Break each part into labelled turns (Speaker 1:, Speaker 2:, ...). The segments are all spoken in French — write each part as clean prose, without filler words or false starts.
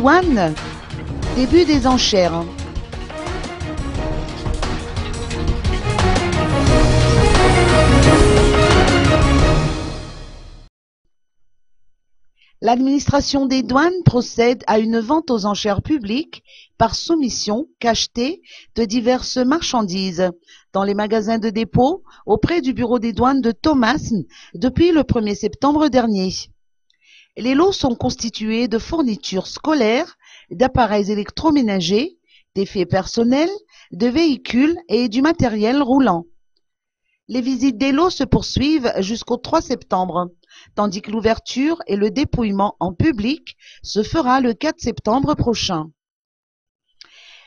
Speaker 1: douanes, début des enchères. L'administration des douanes procède à une vente aux enchères publiques par soumission cachetée de diverses marchandises dans les magasins de dépôt auprès du bureau des douanes de Thomas depuis le 1er septembre dernier. Les lots sont constitués de fournitures scolaires, d'appareils électroménagers, d'effets personnels, de véhicules et du matériel roulant. Les visites des lots se poursuivent jusqu'au 3 septembre, tandis que l'ouverture et le dépouillement en public se fera le 4 septembre prochain.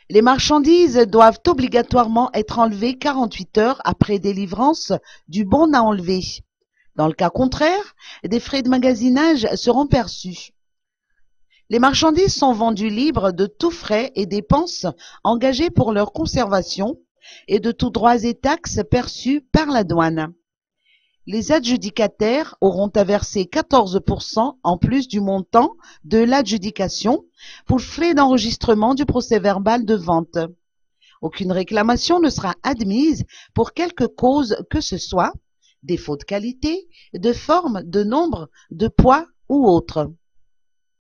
Speaker 1: Les marchandises doivent obligatoirement être enlevées 48 heures après délivrance du bon à enlever. Dans le cas contraire, des frais de magasinage seront perçus. Les marchandises sont vendues libres de tous frais et dépenses engagés pour leur conservation et de tous droits et taxes perçus par la douane. Les adjudicataires auront à verser 14% en plus du montant de l'adjudication pour frais d'enregistrement du procès-verbal de vente. Aucune réclamation ne sera admise pour quelque cause que ce soit, défaut de qualité, de forme, de nombre, de poids ou autre.